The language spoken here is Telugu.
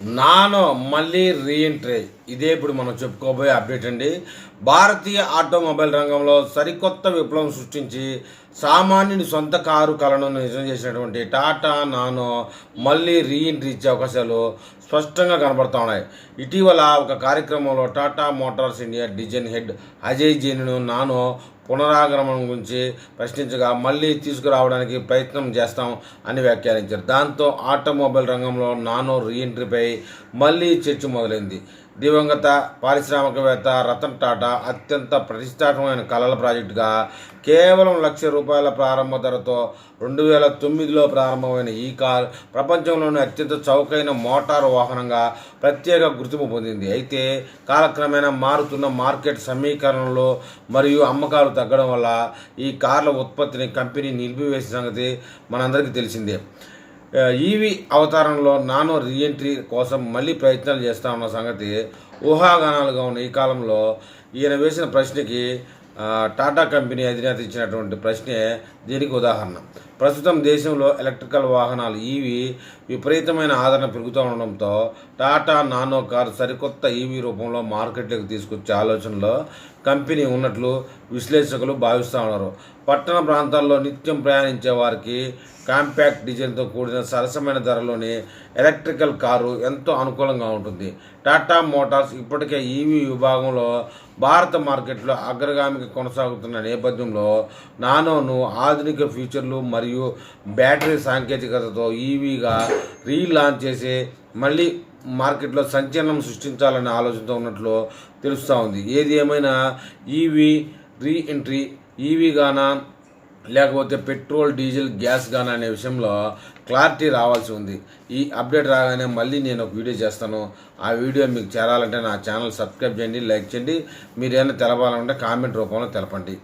నానో మళ్ళీ రీఎంట్రీ. ఇదే ఇప్పుడు మనం చెప్పుకోబోయే అప్డేట్ అండి. భారతీయ ఆటోమొబైల్ రంగంలో సరికొత్త విప్లవం సృష్టించి సామాన్యుని సొంత కారు కలను నిజం చేసినటువంటి టాటా నానో మళ్ళీ రీఎంట్రీ ఇచ్చే అవకాశాలు స్పష్టంగా కనబడుతూ ఉన్నాయి. ఇటీవల ఒక కార్యక్రమంలో Tata Motors India design head Ajay జైన్ను నానో పునరాగమనం గురించి ప్రశ్నించగా మళ్ళీ తీసుకురావడానికి ప్రయత్నం చేస్తాం అని వ్యాఖ్యానించారు. దాంతో ఆటోమొబైల్ రంగంలో నానో రీఎంట్రీపై మళ్ళీ చర్చ మొదలైంది. దివంగత పారిశ్రామికవేత్త రతన్ టాటా అత్యంత ప్రతిష్టాత్మకమైన కలల ప్రాజెక్టుగా కేవలం ₹1,00,000 ప్రారంభ ధరతో 2009లో ప్రారంభమైన ఈ కార్ ప్రపంచంలోని అత్యంత చౌకైన మోటారు వాహనంగా ప్రత్యేక గుర్తింపు పొందింది. అయితే కాలక్రమేణా మారుతున్న మార్కెట్ సమీకరణలు మరియు అమ్మకాలు తగ్గడం వల్ల ఈ కార్ల ఉత్పత్తిని కంపెనీ నిలిపివేసిన సంగతి మనందరికీ తెలిసిందే. ఈవీ అవతారంలో నానో రీఎంట్రీ కోసం మళ్ళీ ప్రయత్నాలు చేస్తామన్న సంగతి ఊహాగానాలుగా ఉన్న ఈ కాలంలో ఈయన వేసిన ప్రశ్నకి టాటా కంపెనీ అధినేత ఇచ్చినటువంటి ప్రశ్నే దీనికి ఉదాహరణ. ప్రస్తుతం దేశంలో ఎలక్ట్రికల్ వాహనాలు ఈవీ విపరీతమైన ఆదరణ పెరుగుతూ ఉండడంతో టాటా నానో కారు సరికొత్త ఈవీ రూపంలో మార్కెట్లోకి తీసుకొచ్చే ఆలోచనలో కంపెనీ ఉన్నట్లు విశ్లేషకులు భావిస్తూ ఉన్నారు. పట్టణ ప్రాంతాల్లో నిత్యం ప్రయాణించే వారికి కాంపాక్ట్ డిజైన్తో కూడిన సరసమైన ధరలోని ఎలక్ట్రికల్ కారు ఎంతో అనుకూలంగా ఉంటుంది. టాటా మోటార్స్ ఇప్పటికే ఈవీ విభాగంలో భారత మార్కెట్లో అగ్రగామికి కొనసాగుతున్న నేపథ్యంలో నానోను ఆధునిక ఫీచర్లు మరియు బ్యాటరీ సాంకేతికతతో ఈవీగా రీలాంచ్ చేసి మళ్ళీ మార్కెట్లో సంచలనం సృష్టించాలనే ఆలోచనతో ఉన్నట్లు తెలుస్తూ ఉంది. ఏది ఏమైనా ఈవీ రీఎంట్రీ ఈవీగానా లేకపోతే పెట్రోల్ డీజిల్ గ్యాస్ గానా అనే విషయంలో క్లారిటీ రావాల్సి ఉంది. ఈ అప్డేట్ రాగానే మళ్ళీ నేను ఒక వీడియో చేస్తాను. ఆ వీడియో మీకు చేరాలంటే నా ఛానల్ సబ్స్క్రైబ్ చేయండి, లైక్ చేయండి. మీరు ఏమైనా తెలపాలంటే కామెంట్ రూపంలో తెలపండి.